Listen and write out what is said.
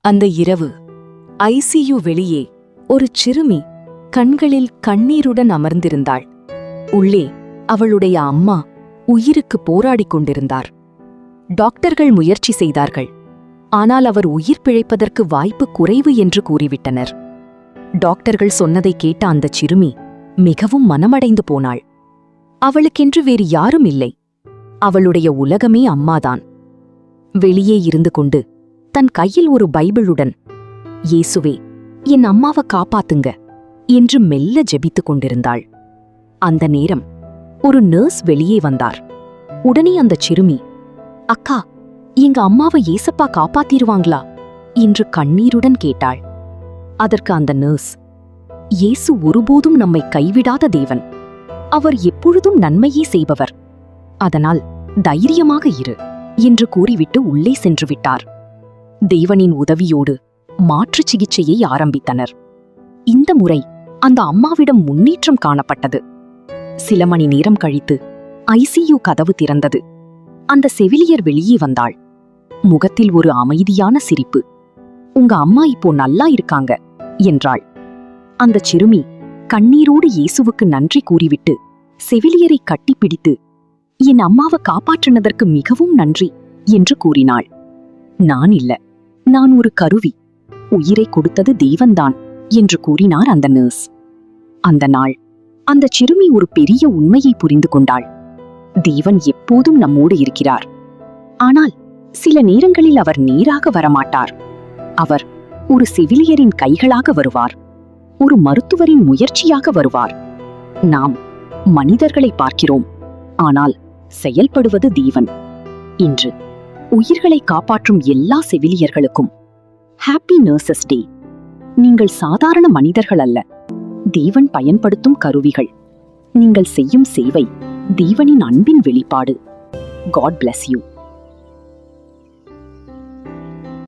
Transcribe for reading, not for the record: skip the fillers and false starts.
அந்த இரவு ஐசியு வெளியே ஒரு சிறுமி கண்களில் கண்ணீருடன் அமர்ந்திருந்தாள். உள்ளே அவளுடைய அம்மா உயிருக்கு போராடிக் கொண்டிருந்தார். டாக்டர்கள் முயற்சி செய்தார்கள். ஆனால் அவர் உயிர் பிழைப்பதற்கு வாய்ப்பு குறைவு என்று கூறிவிட்டனர். டாக்டர்கள் சொன்னதை கேட்ட அந்த சிறுமி மிகவும் மனமடைந்து போனாள். அவளுக்கென்று வேறு யாரும் இல்லை. அவளுடைய உலகமே அம்மாதான். வெளியே இருந்து கொண்டு தன் கையில் ஒரு பைபிளுடன், "இயேசுவே, என் அம்மாவை காப்பாத்துங்க" என்று மெல்ல ஜெபித்துக் கொண்டிருந்தாள். அந்த நேரம் ஒரு நர்ஸ் வெளியே வந்தார். உடனே அந்த சிறுமி, "அக்கா, எங்க அம்மாவை ஏசப்பா காப்பாத்திருவாங்களா?" என்று கண்ணீருடன் கேட்டாள். அதற்கு அந்த நர்ஸ், "இயேசு ஒருபோதும் நம்மை கைவிடாத தேவன். அவர் எப்பொழுதும் நன்மையே செய்பவர். அதனால் தைரியமாக இரு" என்று கூறிவிட்டு உள்ளே சென்று விட்டார். தேவனின் உதவியோடு மாற்றுச் சிகிச்சையை ஆரம்பித்தனர். இந்த முறை அந்த அம்மாவிடம் முன்னேற்றம் காணப்பட்டது. சில மணி நேரம் கழித்து ஐசியு கதவு திறந்தது. அந்த செவிலியர் வெளியே வந்தாள். முகத்தில் ஒரு அமைதியான சிரிப்பு. "உங்க அம்மா இப்போ நல்லா இருக்காங்க" என்றாள். அந்த சிறுமி கண்ணீரோடு இயேசுவுக்கு நன்றி கூறிவிட்டு செவிலியரை கட்டிப்பிடித்து, "என் அம்மாவை காப்பாற்றினதற்கு மிகவும் நன்றி" என்று கூறினாள். "நான் இல்ல, நான் ஒரு கருவி. உயிரை கொடுத்தது தேவன்தான்" என்று கூறினார் அந்த நர்ஸ். அந்த நாள் அந்த சிறுமி ஒரு பெரிய உண்மையை புரிந்து கொண்டாள். தேவன் எப்போதும் நம்மோடு இருக்கிறார். ஆனால் சில நேரங்களில் அவர் நேராக வரமாட்டார். அவர் ஒரு செவிலியரின் கைகளாக வருவார், ஒரு மருத்துவரின் முயற்சியாக வருவார். நாம் மனிதர்களை பார்க்கிறோம், ஆனால் செயல்படுவது தேவன். இன்று உயிர்களை காப்பாற்றும் எல்லா செவிலியர்களுக்கும் ஹாப்பி நர்சஸ் டே. நீங்கள் சாதாரண மனிதர்கள் அல்ல, தேவன் பயன்படுத்தும் கருவிகள். நீங்கள் செய்யும் சேவை தேவனின் அன்பின் வெளிப்பாடு. God bless you.